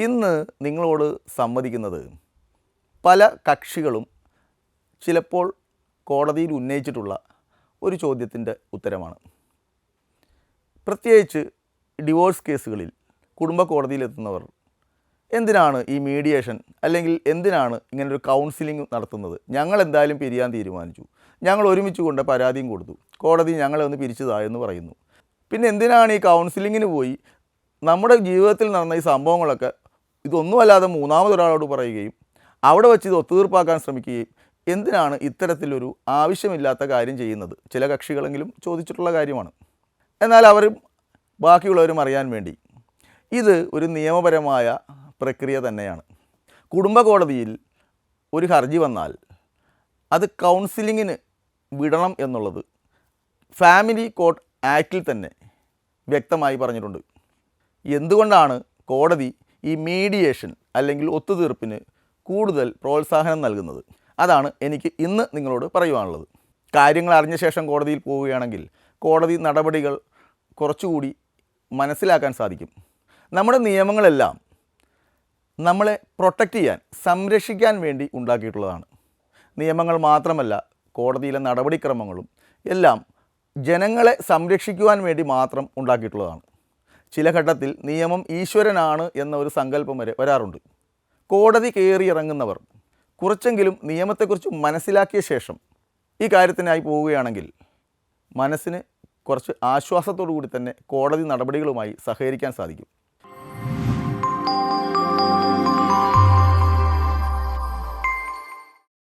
ഇന്ന് നിങ്ങളോട് സംവദിക്കുന്നത് പല കക്ഷികളും ചിലപ്പോൾ കോടതിയിൽ ഉന്നയിച്ചിട്ടുള്ള ഒരു ചോദ്യത്തിൻ്റെ ഉത്തരമാണ്. പ്രത്യേകിച്ച് ഡിവോഴ്സ് കേസുകളിൽ കുടുംബ കോടതിയിലെത്തുന്നവർ എന്തിനാണ് ഈ മീഡിയേഷൻ അല്ലെങ്കിൽ എന്തിനാണ് ഇങ്ങനൊരു കൗൺസിലിംഗ് നടത്തുന്നത്? ഞങ്ങൾ എന്തായാലും പിരിയാൻ തീരുമാനിച്ചു, ഞങ്ങൾ ഒരുമിച്ച് കൊണ്ട് പരാതിയും കൊടുത്തു, കോടതി ഞങ്ങളെ ഒന്ന് പിരിച്ചതായെന്ന് പറയുന്നു. പിന്നെ എന്തിനാണ് ഈ കൗൺസിലിങ്ങിന് പോയി നമ്മുടെ ജീവിതത്തിൽ നടന്ന ഈ സംഭവങ്ങളൊക്കെ ഇതൊന്നുമല്ലാതെ മൂന്നാമതൊരാളോട് പറയുകയും അവിടെ വെച്ച് ഇത് ഒത്തുതീർപ്പാക്കാൻ ശ്രമിക്കുകയും എന്തിനാണ് ഇത്തരത്തിലൊരു ആവശ്യമില്ലാത്ത കാര്യം ചെയ്യുന്നത്? ചില കക്ഷികളെങ്കിലും ചോദിച്ചിട്ടുള്ള കാര്യമാണ്. എന്നാൽ അവരും ബാക്കിയുള്ളവരും അറിയാൻ വേണ്ടി ഇത് ഒരു നിയമപരമായ പ്രക്രിയ തന്നെയാണ്. കുടുംബ കോടതിയിൽ ഒരു ഹർജി വന്നാൽ അത് കൗൺസിലിങ്ങിന് വിടണം എന്നുള്ളത് ഫാമിലി കോർട്ട് ആക്റ്റിൽ തന്നെ വ്യക്തമായി പറഞ്ഞിട്ടുണ്ട്. എന്തുകൊണ്ടാണ് കോടതി ഈ മീഡിയേഷൻ അല്ലെങ്കിൽ ഒത്തുതീർപ്പിന് കൂടുതൽ പ്രോത്സാഹനം നൽകുന്നത്? അതാണ് എനിക്ക് ഇന്ന് നിങ്ങളോട് പറയുവാനുള്ളത്. കാര്യങ്ങൾ അറിഞ്ഞ ശേഷം കോടതിയിൽ പോവുകയാണെങ്കിൽ കോടതി നടപടികൾ കുറച്ചുകൂടി മനസ്സിലാക്കാൻ സാധിക്കും. നമ്മുടെ നിയമങ്ങളെല്ലാം നമ്മളെ പ്രൊട്ടക്റ്റ് ചെയ്യാൻ, സംരക്ഷിക്കാൻ വേണ്ടി ഉണ്ടാക്കിയിട്ടുള്ളതാണ്. നിയമങ്ങൾ മാത്രമല്ല, കോടതിയിലെ നടപടിക്രമങ്ങളും എല്ലാം ജനങ്ങളെ സംരക്ഷിക്കുവാൻ വേണ്ടി മാത്രം ഉണ്ടാക്കിയിട്ടുള്ളതാണ്. ചില ഘട്ടത്തിൽ നിയമം ഈശ്വരനാണ് എന്ന ഒരു സങ്കല്പം വരെ വരാറുണ്ട്. കോടതി കയറിയിറങ്ങുന്നവർ കുറച്ചെങ്കിലും നിയമത്തെക്കുറിച്ച് മനസ്സിലാക്കിയ ശേഷം ഈ കാര്യത്തിനായി പോവുകയാണെങ്കിൽ മനസ്സിന് കുറച്ച് ആശ്വാസത്തോടു കൂടി തന്നെ കോടതി നടപടികളുമായി സഹകരിക്കാൻ സാധിക്കും.